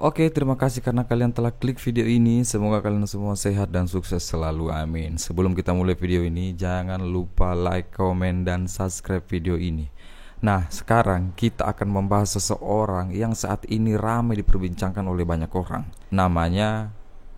Oke, terima kasih karena kalian telah klik video ini. Semoga kalian semua sehat dan sukses selalu, amin. Sebelum kita mulai video ini, jangan lupa like, komen, dan subscribe video ini. Nah, sekarang kita akan membahas seseorang yang saat ini ramai diperbincangkan oleh banyak orang. Namanya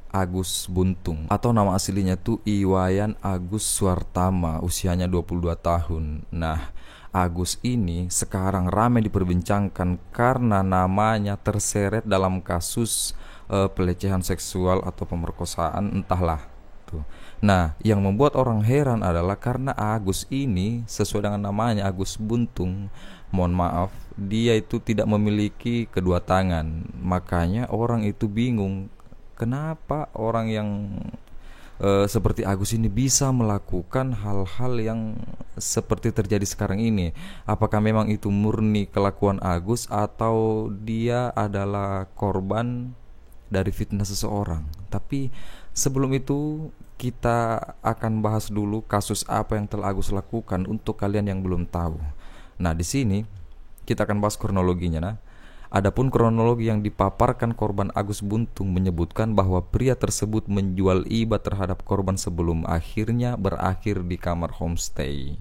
Agus Buntung, atau nama aslinya tuh Iwayan Agus Suartama, usianya 22 tahun. Nah, Agus ini sekarang ramai diperbincangkan karena namanya terseret dalam kasus pelecehan seksual atau pemerkosaan, entahlah tuh. Nah, yang membuat orang heran adalah karena Agus ini sesuai dengan namanya Agus Buntung, mohon maaf, dia itu tidak memiliki kedua tangan. Makanya orang itu bingung kenapa orang yang seperti Agus ini bisa melakukan hal-hal yang seperti terjadi sekarang ini. Apakah memang itu murni kelakuan Agus atau dia adalah korban dari fitnah seseorang? Tapi sebelum itu kita akan bahas dulu kasus apa yang telah Agus lakukan untuk kalian yang belum tahu. Nah, di sini kita akan bahas kronologinya. Nah, adapun kronologi yang dipaparkan korban Agus Buntung menyebutkan bahwa pria tersebut menjual iba terhadap korban sebelum akhirnya berakhir di kamar homestay.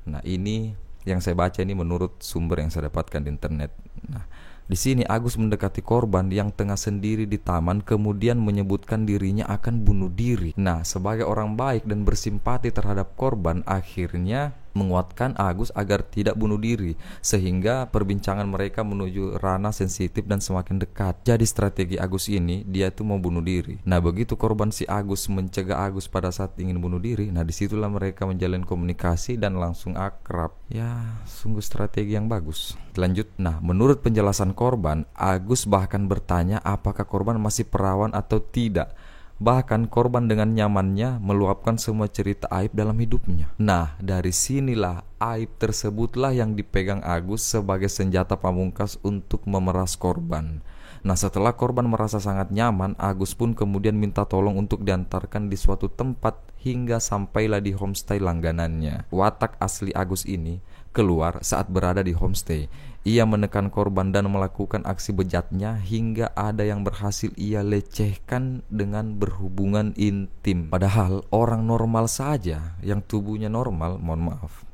Nah, ini yang saya baca ini menurut sumber yang saya dapatkan di internet. Nah, di sini Agus mendekati korban yang tengah sendiri di taman, kemudian menyebutkan dirinya akan bunuh diri. Nah, sebagai orang baik dan bersimpati terhadap korban, akhirnya menguatkan Agus agar tidak bunuh diri, sehingga perbincangan mereka menuju ranah sensitif dan semakin dekat. Jadi strategi Agus ini, dia itu mau bunuh diri. Nah, begitu korban si Agus mencegah Agus pada saat ingin bunuh diri, nah disitulah mereka menjalin komunikasi dan langsung akrab. Ya, sungguh strategi yang bagus. Lanjut. Nah, menurut penjelasan korban, Agus bahkan bertanya apakah korban masih perawan atau tidak. Bahkan korban dengan nyamannya meluapkan semua cerita aib dalam hidupnya. Nah, dari sinilah aib tersebutlah yang dipegang Agus sebagai senjata pamungkas untuk memeras korban. Nah, setelah korban merasa sangat nyaman, Agus pun kemudian minta tolong untuk diantarkan di suatu tempat hingga sampailah di homestay langganannya. Watak asli Agus ini keluar saat berada di homestay. Ia menekan korban dan melakukan aksi bejatnya hingga ada yang berhasil ia lecehkan dengan berhubungan intim. Padahal orang normal saja yang tubuhnya normal, mohon maaf,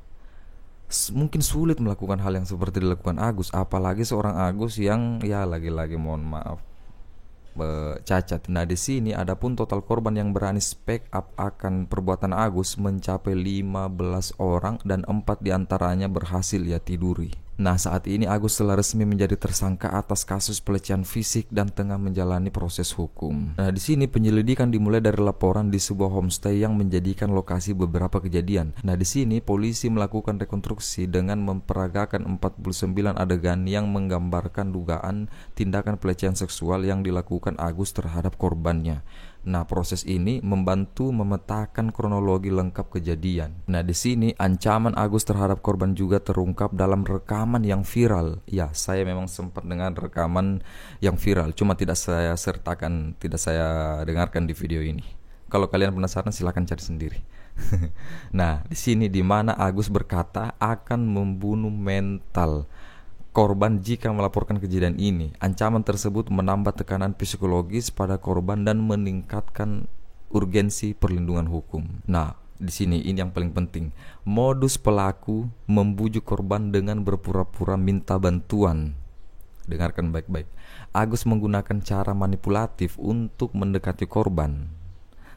mungkin sulit melakukan hal yang seperti dilakukan Agus, apalagi seorang Agus yang ya lagi-lagi mohon maaf cacat. Nah, di sini adapun total korban yang berani speak up akan perbuatan Agus mencapai 15 orang dan 4 diantaranya berhasil ia tiduri. Nah, saat ini Agus telah resmi menjadi tersangka atas kasus pelecehan fisik dan tengah menjalani proses hukum. Nah, di sini penyelidikan dimulai dari laporan di sebuah homestay yang menjadikan lokasi beberapa kejadian. Nah, di sini polisi melakukan rekonstruksi dengan memperagakan 49 adegan yang menggambarkan dugaan tindakan pelecehan seksual yang dilakukan Agus terhadap korbannya. Nah, proses ini membantu memetakan kronologi lengkap kejadian. Nah, di sini ancaman Agus terhadap korban juga terungkap dalam rekaman yang viral. Ya, saya memang sempat dengar rekaman yang viral, cuma tidak saya sertakan, tidak saya dengarkan di video ini. Kalau kalian penasaran silahkan cari sendiri. Nah, di sini di mana Agus berkata akan membunuh mental korban jika melaporkan kejadian ini. Ancaman tersebut menambah tekanan psikologis pada korban dan meningkatkan urgensi perlindungan hukum. Nah, di sini ini yang paling penting. Modus pelaku membujuk korban dengan berpura-pura minta bantuan. Dengarkan baik-baik. Agus menggunakan cara manipulatif untuk mendekati korban.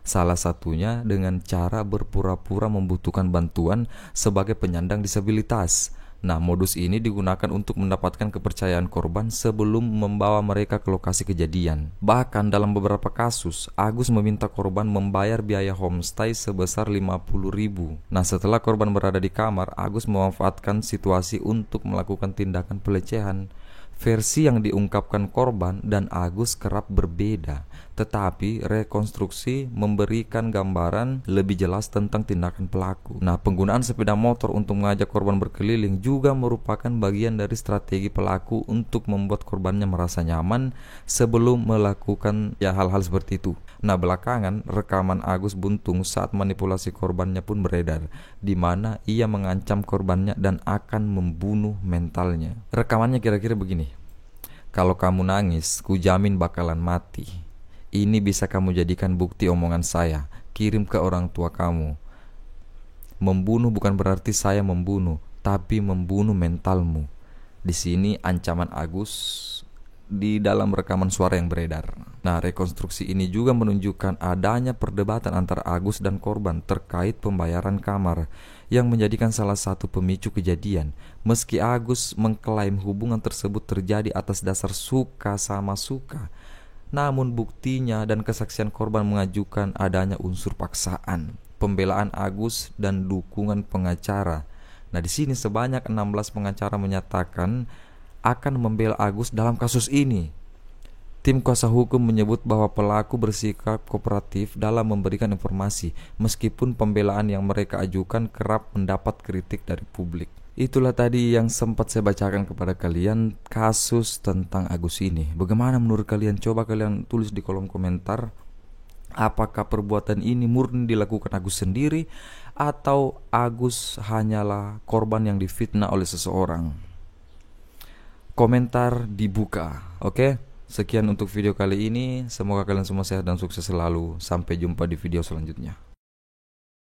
Salah satunya dengan cara berpura-pura membutuhkan bantuan sebagai penyandang disabilitas. Nah, modus ini digunakan untuk mendapatkan kepercayaan korban sebelum membawa mereka ke lokasi kejadian. Bahkan dalam beberapa kasus, Agus meminta korban membayar biaya homestay sebesar 50.000. Nah, setelah korban berada di kamar, Agus memanfaatkan situasi untuk melakukan tindakan pelecehan. Versi yang diungkapkan korban dan Agus kerap berbeda, tetapi rekonstruksi memberikan gambaran lebih jelas tentang tindakan pelaku. Nah, penggunaan sepeda motor untuk mengajak korban berkeliling juga merupakan bagian dari strategi pelaku untuk membuat korbannya merasa nyaman sebelum melakukan hal-hal seperti itu. Nah, belakangan rekaman Agus Buntung saat manipulasi korbannya pun beredar, di mana ia mengancam korbannya dan akan membunuh mentalnya. Rekamannya kira-kira begini. Kalau kamu nangis, ku jamin bakalan mati. Ini bisa kamu jadikan bukti omongan saya. Kirim ke orang tua kamu. Membunuh bukan berarti saya membunuh, tapi membunuh mentalmu. Di sini ancaman Agus di dalam rekaman suara yang beredar. Nah, rekonstruksi ini juga menunjukkan adanya perdebatan antara Agus dan korban terkait pembayaran kamar yang menjadikan salah satu pemicu kejadian. Meski Agus mengklaim hubungan tersebut terjadi atas dasar suka sama suka, namun buktinya dan kesaksian korban mengajukan adanya unsur paksaan, pembelaan Agus dan dukungan pengacara. Nah, di sini sebanyak 16 pengacara menyatakan akan membela Agus dalam kasus ini. Tim kuasa hukum menyebut bahwa pelaku bersikap kooperatif dalam memberikan informasi, meskipun pembelaan yang mereka ajukan kerap mendapat kritik dari publik. Itulah tadi yang sempat saya bacakan kepada kalian kasus tentang Agus ini. Bagaimana menurut kalian? Coba kalian tulis di kolom komentar. Apakah perbuatan ini murni dilakukan Agus sendiri, atau Agus hanyalah korban yang difitnah oleh seseorang? Komentar dibuka. Oke, sekian untuk video kali ini. Semoga kalian semua sehat dan sukses selalu. Sampai jumpa di video selanjutnya.